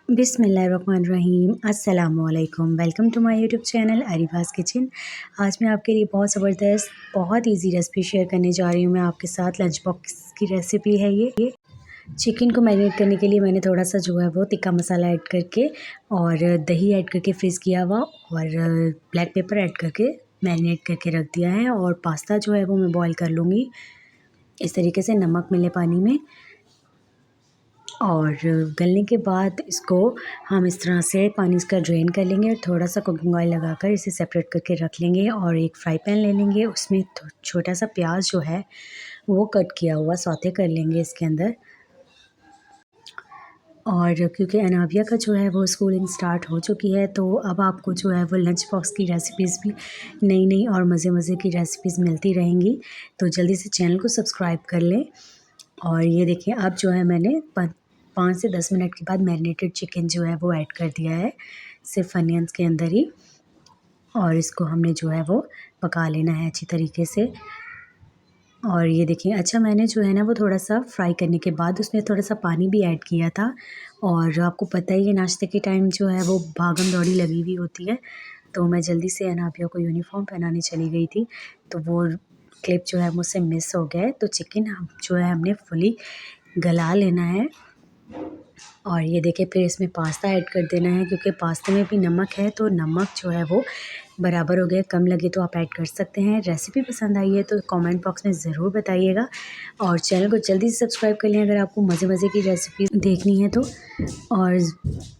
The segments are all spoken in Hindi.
बिस्मिल्लाहिर्रहमानिर्रहीम अस्सलामुअलैकुम। Welcome to my YouTube channel Areeba's kitchen. आज मैं आपके लिए बहुत ज़बरदस्त बहुत इजी रेसिपी शेयर करने जा रही हूँ। मैं आपके साथ लंच बॉक्स की रेसिपी है ये। चिकन को मैरिनेट करने के लिए मैंने थोड़ा सा जो है वो तिक्का मसाला ऐड करके और दही ऐड करके फ्रीज़ किया हुआ और ब्लैक पेपर ऐड करके मैरिनेट करके रख दिया है। और पास्ता जो है वो मैं बॉईल कर लूँगी इस तरीके से, नमक मिले पानी में। और गलने के बाद इसको हम इस तरह से पानी इसका ड्रेन कर लेंगे और थोड़ा सा कुकिंग ऑयल लगाकर इसे सेपरेट करके रख लेंगे। और एक फ्राई पैन ले लेंगे, उसमें छोटा सा प्याज जो है वो कट किया हुआ सौते कर लेंगे इसके अंदर। और क्योंकि अनाबिया का जो है वो स्कूलिंग स्टार्ट हो चुकी है, तो अब आपको जो है वो लंच बॉक्स की रेसिपीज़ भी नई नई और मज़े मज़े की रेसिपीज़ मिलती रहेंगी। तो जल्दी से चैनल को सब्सक्राइब कर लें। और ये देखिए, अब जो है मैंने 5 से 10 मिनट के बाद मैरिनेटेड चिकन जो है वो ऐड कर दिया है सिर्फ अनियंस के अंदर ही। और इसको हमने जो है वो पका लेना है अच्छी तरीके से। और ये देखिए, अच्छा मैंने जो है ना वो थोड़ा सा फ्राई करने के बाद उसमें थोड़ा सा पानी भी ऐड किया था। और आपको पता ही है नाश्ते के टाइम जो है वो भागम दौड़ी लगी हुई होती है, तो मैं जल्दी से अनाबिया को यूनिफॉर्म पहनाने चली गई थी, तो वो क्लिप जो है मुझसे मिस हो गया है। तो चिकन हम जो है हमने फुली गला लेना है। और ये देखिए, फिर इसमें पास्ता ऐड कर देना है, क्योंकि पास्ते में भी नमक है, तो नमक जो है वो बराबर हो गया। कम लगे तो आप ऐड कर सकते हैं। रेसिपी पसंद आई है तो कमेंट बॉक्स में ज़रूर बताइएगा। और चैनल को जल्दी से सब्सक्राइब कर लें अगर आपको मज़े मज़े की रेसिपी देखनी है तो। और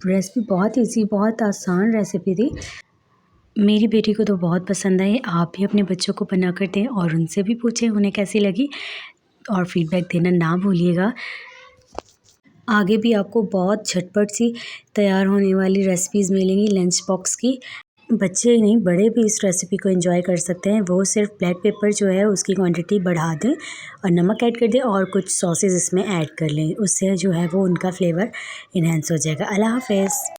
रेसिपी बहुत ईजी, बहुत आसान रेसिपी थी। मेरी बेटी को तो बहुत पसंद आई। आप भी अपने बच्चों को बना कर दें और उनसे भी पूछें उन्हें कैसी लगी, और फीडबैक देना ना भूलिएगा। आगे भी आपको बहुत झटपट सी तैयार होने वाली रेसिपीज़ मिलेंगी लंच बॉक्स की। बच्चे ही नहीं, बड़े भी इस रेसिपी को एंजॉय कर सकते हैं। वो सिर्फ ब्लैक पेपर जो है उसकी क्वांटिटी बढ़ा दें और नमक ऐड कर दें और कुछ सॉसेस इसमें ऐड कर लें, उससे जो है वो उनका फ्लेवर इन्हेंस हो जाएगा। अल्लाह हाफ़िज़।